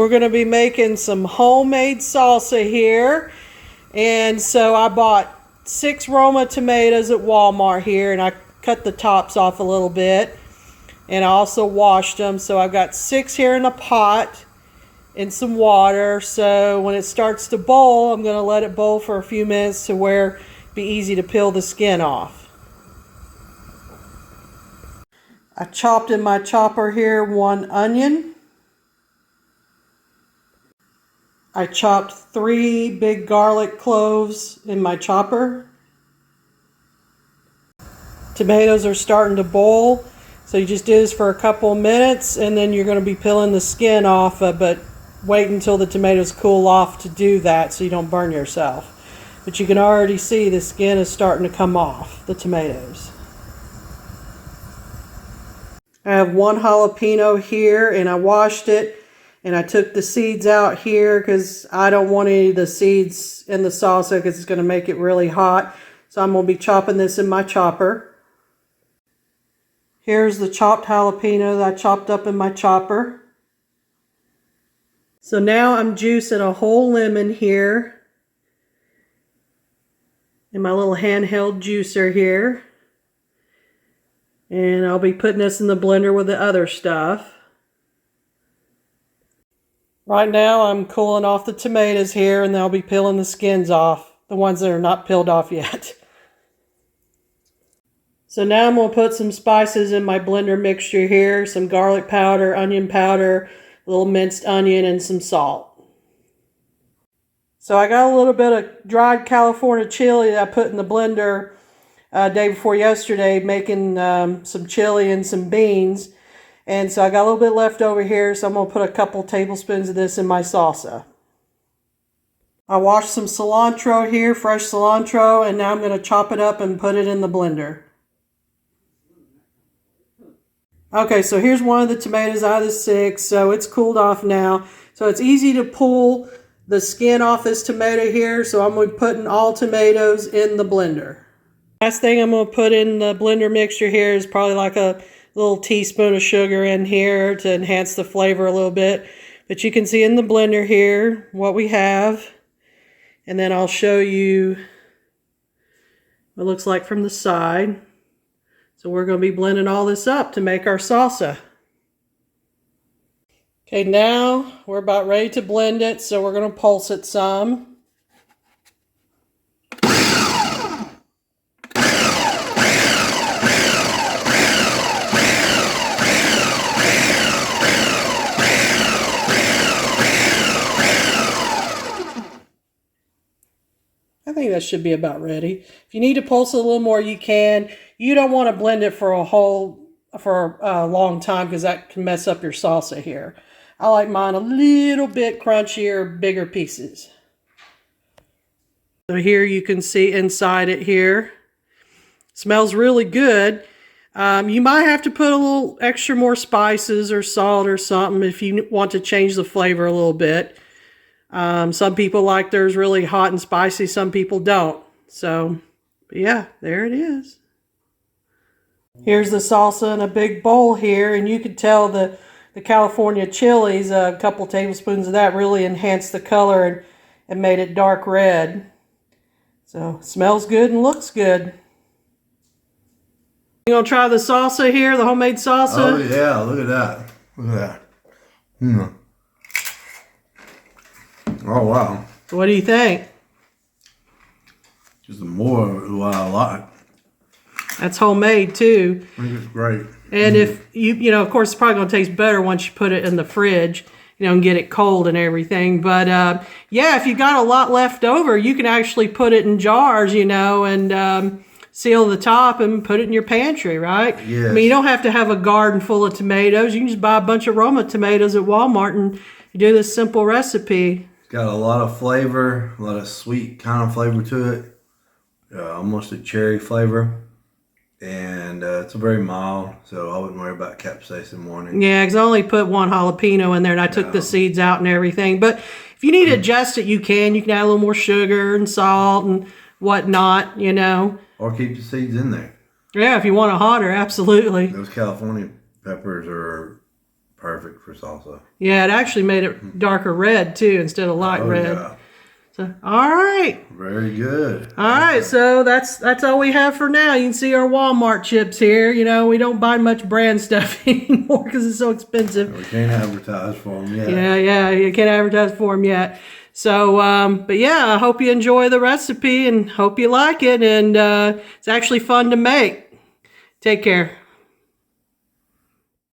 We're going to be making some homemade salsa here. And so I bought 6 Roma tomatoes at Walmart here, and I cut the tops off a little bit. And I also washed them. So I've got 6 here in a pot in some water. So when it starts to boil, I'm going to let it boil for a few minutes to where it'd be easy to peel the skin off. I chopped in my chopper here 1 onion. I chopped 3 big garlic cloves in my chopper. Tomatoes are starting to boil, so you just do this for a couple of minutes and then you're going to be peeling the skin off, but wait until the tomatoes cool off to do that so you don't burn yourself. But you can already see the skin is starting to come off the tomatoes. I have 1 jalapeno here, and I washed it, and I took the seeds out here because I don't want any of the seeds in the salsa because it's going to make it really hot. So I'm going to be chopping this in my chopper. Here's the chopped jalapeno that I chopped up in my chopper. So now I'm juicing a whole lemon here in my little handheld juicer here. And I'll be putting this in the blender with the other stuff. Right now I'm cooling off the tomatoes here, and then I'll be peeling the skins off, the ones that are not peeled off yet. So now I'm going to put some spices in my blender mixture here, some garlic powder, onion powder, a little minced onion, and some salt. So I got a little bit of dried California chili that I put in the blender day before yesterday, making some chili and some beans. And so I got a little bit left over here, so I'm going to put a couple tablespoons of this in my salsa. I washed some cilantro here, fresh cilantro, and now I'm going to chop it up and put it in the blender. Okay, so here's one of the tomatoes out of the 6, so it's cooled off now. So it's easy to pull the skin off this tomato here, so I'm going to be putting all tomatoes in the blender. Last thing I'm going to put in the blender mixture here is probably like a little teaspoon of sugar in here to enhance the flavor a little bit. But you can see in the blender here what we have. And then I'll show you what it looks like from the side. So we're going to be blending all this up to make our salsa. Okay, now we're about ready to blend it, so we're going to pulse it some. I think that should be about ready. If you need to pulse it a little more, you can. You don't want to blend it for a long time because that can mess up your salsa here. I like mine a little bit crunchier, bigger pieces. So here you can see inside it here. Smells really good. You might have to put a little extra more spices or salt or something if you want to change the flavor a little bit. Some people like theirs really hot and spicy, some people don't. So, yeah, there it is. Here's the salsa in a big bowl here, and you can tell the California chilies, a couple tablespoons of that really enhanced the color and made it dark red. So, it smells good and looks good. You gonna try the salsa here, the homemade salsa? Oh yeah, look at that. Look at that. Oh wow. What do you think? Just more of what I like. That's homemade too. I think it's great. And if you know, of course, it's probably gonna taste better once you put it in the fridge, you know, and get it cold and everything. But yeah, if you got a lot left over, you can actually put it in jars, you know, and seal the top and put it in your pantry, right? Yes. I mean, you don't have to have a garden full of tomatoes. You can just buy a bunch of Roma tomatoes at Walmart and you do this simple recipe. Got a lot of flavor, a lot of sweet kind of flavor to it. Almost a cherry flavor. And it's very mild, so I wouldn't worry about capsaicin warning. Yeah, because I only put 1 jalapeno in there and I took the seeds out and everything. But if you need to adjust it, you can. You can add a little more sugar and salt and whatnot, you know. Or keep the seeds in there. Yeah, if you want it hotter, absolutely. Those California peppers are perfect. perfect for salsa. Yeah, it actually made it darker red too instead of light red. Yeah. So, all right. Very good. All right, so that's all we have for now. You can see our Walmart chips here. You know, we don't buy much brand stuff anymore because it's so expensive. We can't advertise for them yet. Yeah, you can't advertise for them yet. So, but yeah, I hope you enjoy the recipe and hope you like it. And it's actually fun to make. Take care.